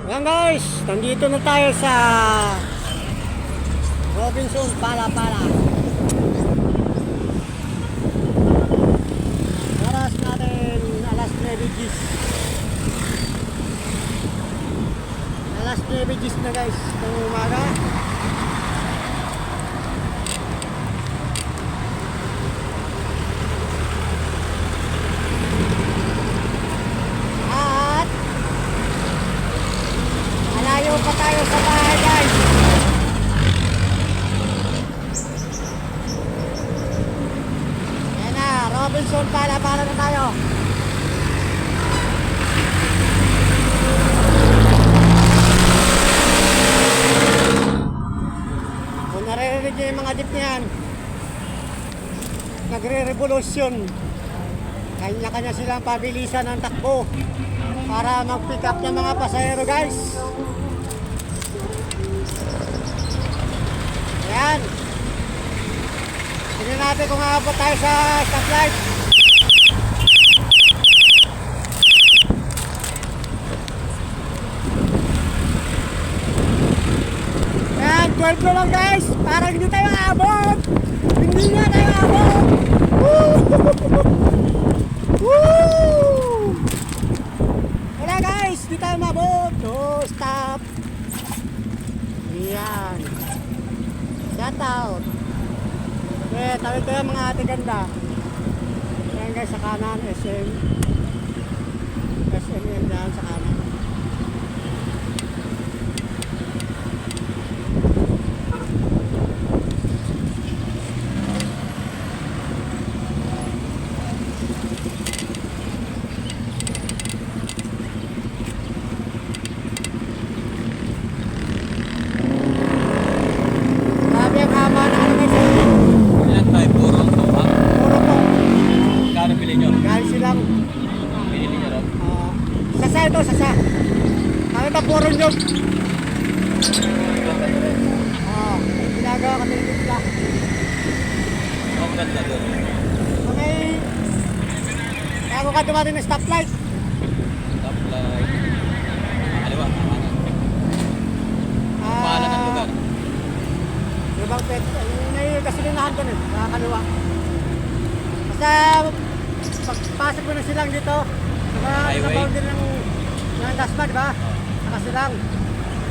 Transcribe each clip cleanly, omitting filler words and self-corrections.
Yan guys, nandito na tayo sa Robinson Pala-Pala. Oras natin alas 9:10. Alas 9:10 na guys, ng umaga. Malayo pa tayo sa bahay guys. Ayan na, Robinson Pala-Pala na tayo. Kung naririnig niyo yung mga jeep niyan, nagre-revolusyon. Kanya-kanya silang pabilisan ng takbo para mag-pick up ng mga pasahero guys. Ayan. Tingnan natin kung aabot tayo sa stoplight. Ayan, 12 na lang guys. Parang hindi tayo aabot. Hindi nga tayo aabot. Woo! Woo! Wala guys, hindi tayo mabot. Oh, stop. Ayan. Shout out. Okay, tawid ko yung mga ate ganda. Ayan guys, sa kanan, SM. SM yan dyan sa kanan. Sasa. Kami ba puro nyo? Ginagawa kami ng bigla. Ang ganda doon. Kaya ako ka dumating ng stoplight. Stoplight. Kaliwa, kanan. Pahala ng lugar. Ibang pet. May gasolinahan doon eh. Nakakaliwa. Basta pagpasok mo na silang dito. Sa boundary ng Dasma, di ba? Nakasilang.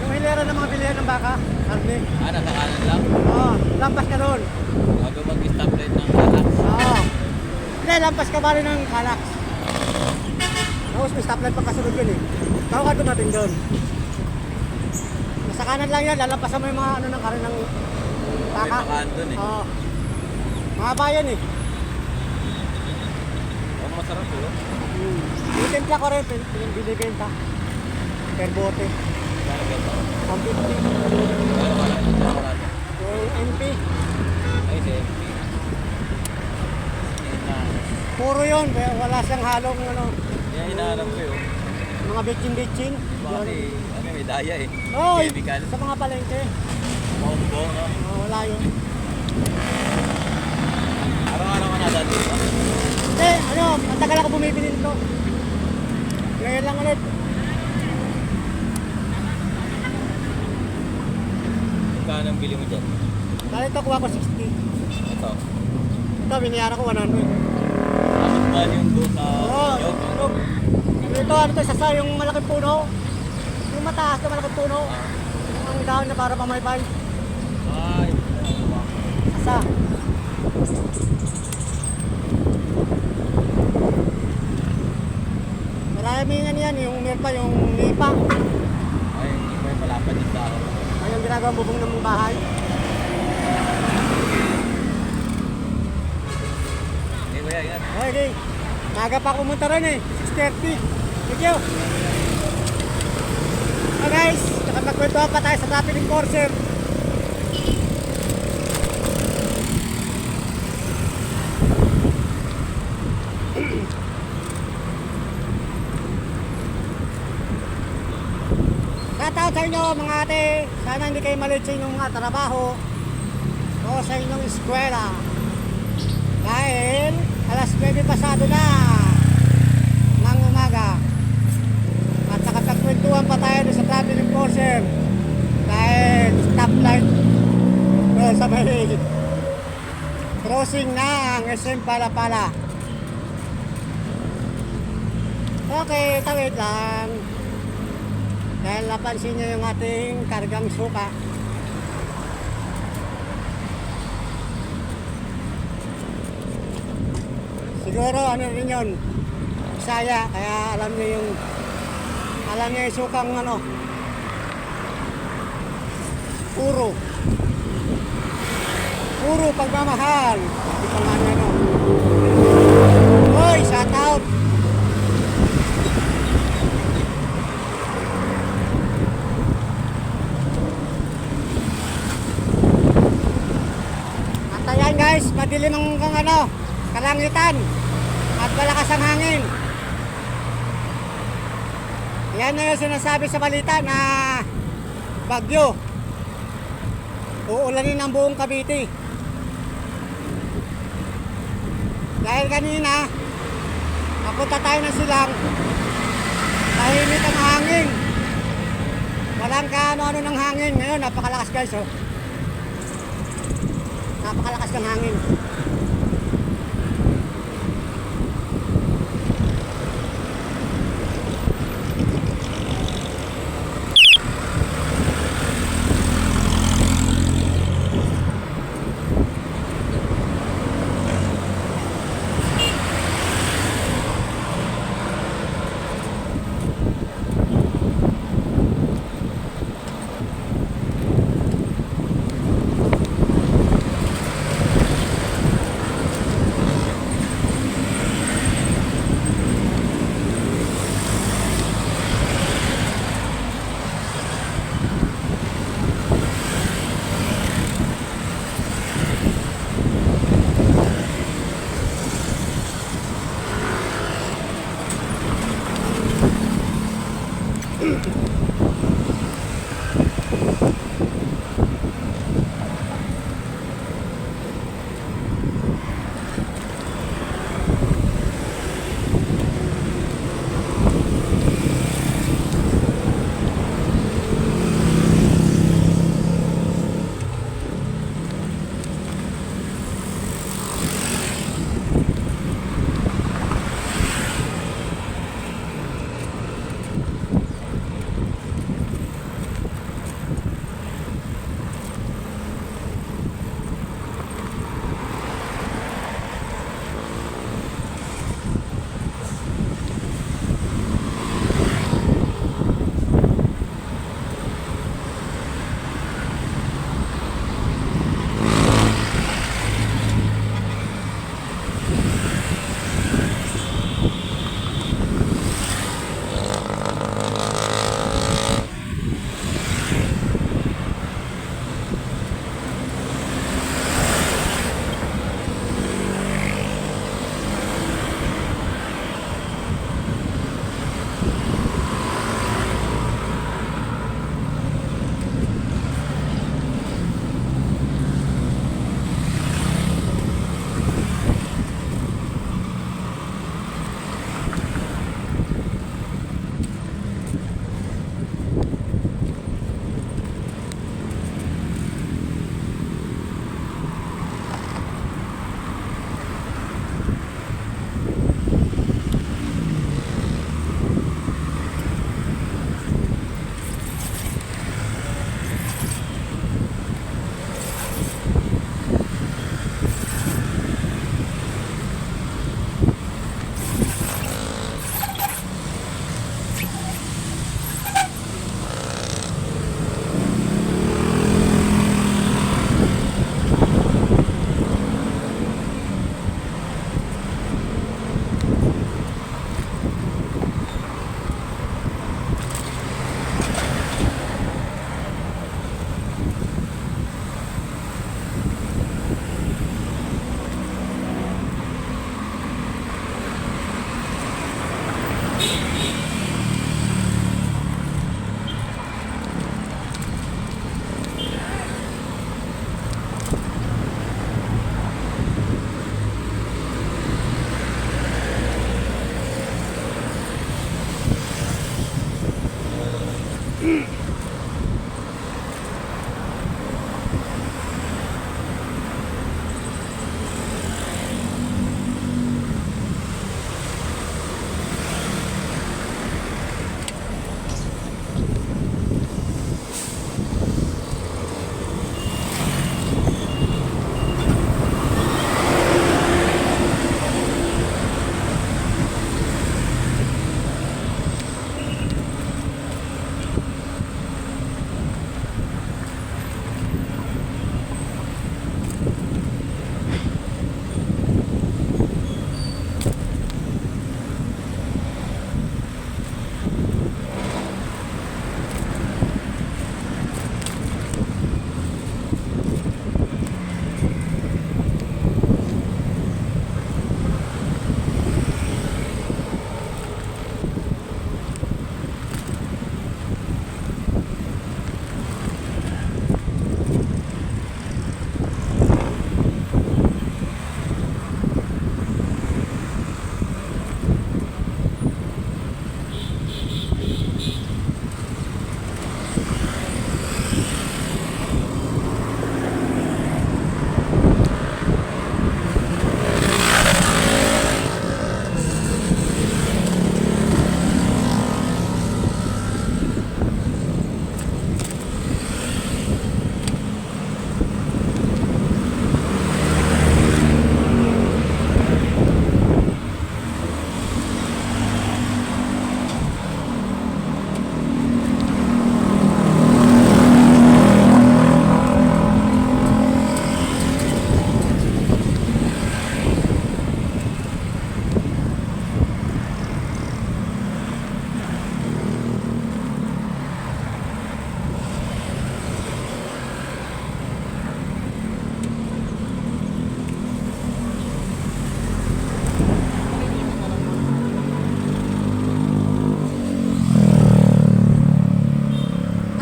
Yung hilera ng mga bilihan ng baka, karne. Nasa kanan lang? Oo, lampas ka doon. Bago mag-stoplight ng Kalax. Oo. Hindi, lampas ka ba rin ng Kalax. Tapos may stoplight pa kasunod yun eh. Bago ka dumating doon. Sa kanan lang yan, lalampasan mo yung mga ano ng karin ng baka. May makaan doon eh. Oo. Mahaba yan eh. Oh, masarap yun. Tinitimpla ko rin, binibenta. Per bote. Kaya ganda. 150. Yung MP. Ay, si MP. Puro yun, wala siyang halong ano. Yan hinahanap ko yun. Mga bitchin-bitchin. Baka may daya eh. Oo, Chemical. sa mga palengke. Maumbo, no? Wala yun. Araw-araw ka na dati, ba? Eh, ano, matagal ako bumibili nito. Ngayon lang ulit. Magkano ang bili mo dyan? Dahil ito, kuha ko 60. Ito. Ito, biniyara ko 100. Tapos bali yung doon sa nyog. Ito, ano to, sasa yung malaking puno. Yung mataas na malaking puno. Ang dahon na para pamaypay. Ay. Sasa. Maraming ano yan, yung merpa, yung lipa. Ay, hindi ko yung malapad yung sa akin. Ay, yung ginagawa bubong ng bahay. Hindi ko yan, ingat. Okay, maga pa pumunta rin eh, 6:30. Thank you. So guys, nakapagkwentuhan pa tayo sa traffic enforcer. Shoutout sa inyo mga ate, sana hindi kayo malit sa inyong mga trabaho o sa inyong eskwela. Dahil alas 9 pasado na ng umaga at nakapagkwento nagkwentuhan pa tayo doon sa traffic enforcer. Dahil stoplight doon sa may crossing ng SM Palapala. Okay, tawid lang. Dahil napansin niyo yung ating kargang suka. Siguro ano rin yun, Bisaya, kaya alam niyo yung sukang ano, puro pagmamahal. Hindi pa nga ano. Hoy, shout out. At ayan guys, madilim ang ano, kalangitan at malakas ang hangin. Yan na yung sinasabi sa balita na bagyo. Uulanin ang buong Cavite. Dahil kanina, napunta tayo ng silang, tahimik ang hangin. Walang kaano-ano ng hangin. Ngayon, napakalakas guys. Oh. Napakalakas ng hangin.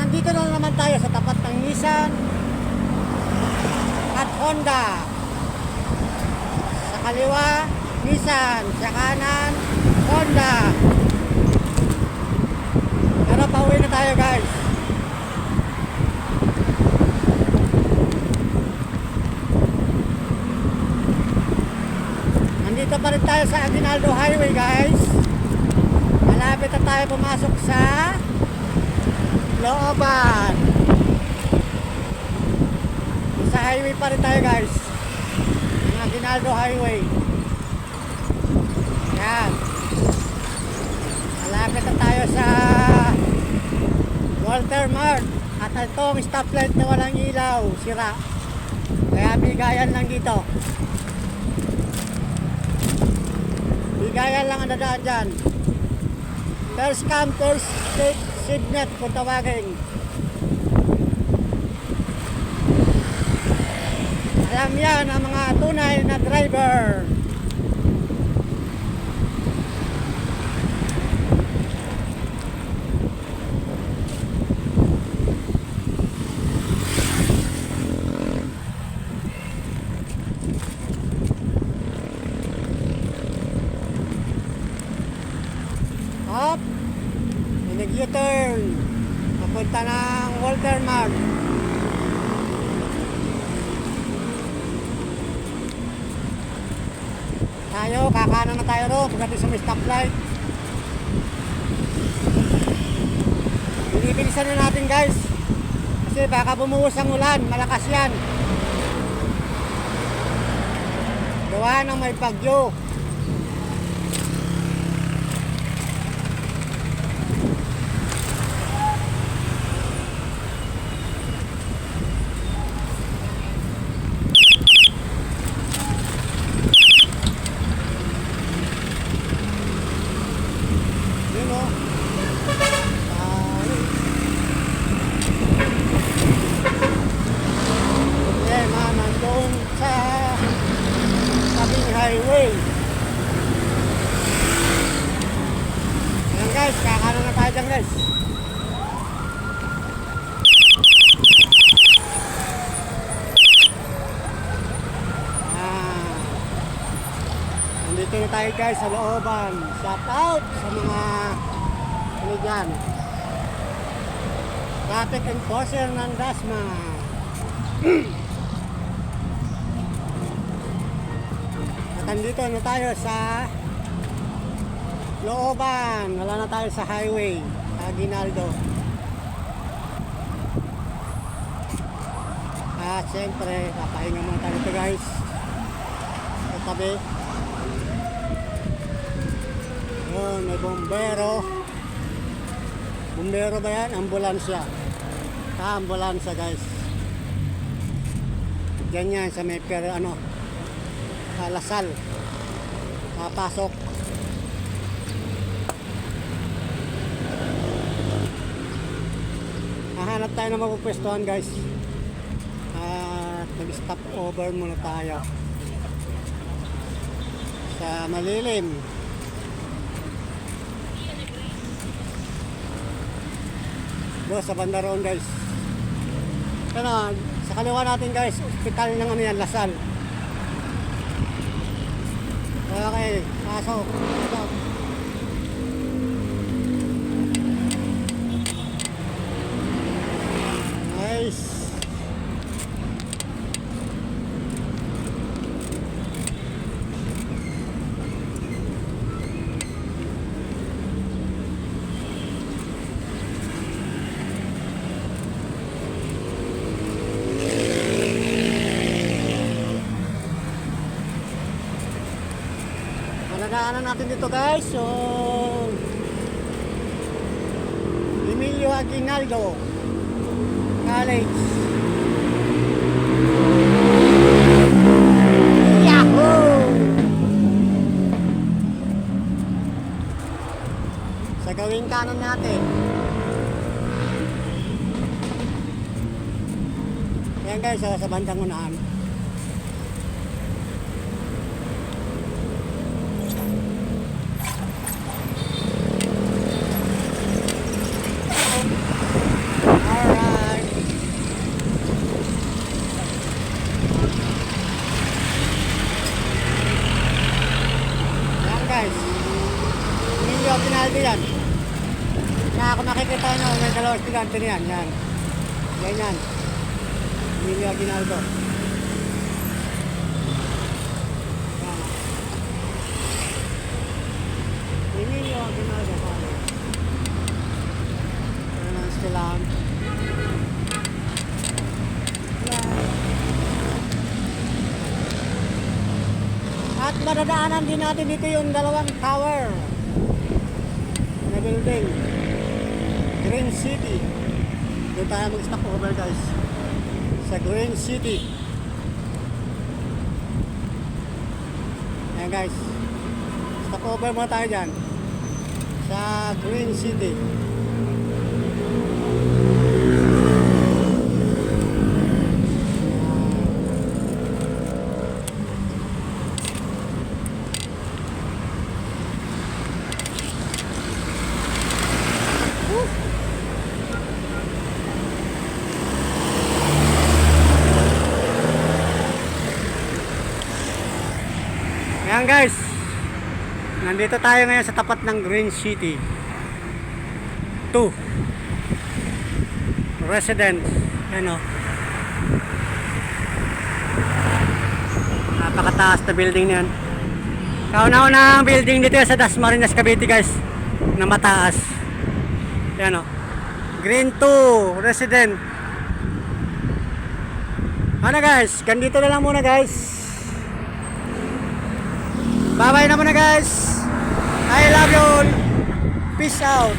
Nandito na naman tayo sa tapat ng Nissan at Honda. Sa kaliwa, Nissan. Sa kanan, Honda. Pero pauwi na tayo guys. Nandito pa rin tayo sa Aguinaldo Highway guys. Malapit na tayo pumasok sa looban. Sa highway pa rin tayo guys. Ang Aguinaldo Highway. Yan. Malapit na tayo sa Walter Mart. At itong stoplight na walang ilaw, sira. Kaya bigayan lang dito. Bigayan lang ang dadaan dyan. First come, first take signet kung tawagin. Alam yan ang mga tunay na driver. Up. Nag-U-turn papunta ng Walter Mart. Tayo, kakanan na tayo ron pagdating sa may stoplight. Binibilisan na natin guys kasi baka bumuhos ang ulan, malakas yan. Gawa ng may bagyo. Highway. Ayan guys, kakanan na tayo dyan guys. Nandito na tayo guys sa looban. Shout out sa mga ano dyan. traffic enforcer ng Dasma. At andito na tayo sa looban. Wala na tayo sa highway, Aguinaldo. At siyempre, papahinga muna tayo dito guys. Sa tabi. Yun, may bombero. Bombero ba yan? Ambulansya. Ambulansya guys. Ganyan sa may Lasal. Pasok. Hahanap tayo na magpupwestuhan guys. At nag-stop over muna tayo sa malilim. Doon sa banda roon guys. Sa kaliwa natin guys, ospital ng Lasal. Okay, pasok. Nice. Nadaanan natin dito guys. So Emilio Aguinaldo College. Yahoo! Sa gawing kanan natin. Ayan guys, sa bandang unahan. Aguinaldo yan. Na ako nakikita nyo, may dalawang estudyante na yan. Yan. Yan. Emilio Aguinaldo. Yan. Emilio Aguinaldo. Yan ang estilahan. Yan. At madadaanan din natin dito yung dalawang tower na building, Green City. Doon tayo mag-stop over guys sa Green City. Ayan guys, stop over muna tayo dyan sa Green City. Ayan guys, nandito tayo ngayon sa tapat ng Green City 2 Residence. Yan o, napakataas na building na yan. Kauna-una ang building dito sa Dasmariñas, Cavite guys, na mataas. Yan o, Green 2 Residence. Ano guys, ganito na lang muna guys. Bye bye na muna guys. I love you all. Peace out.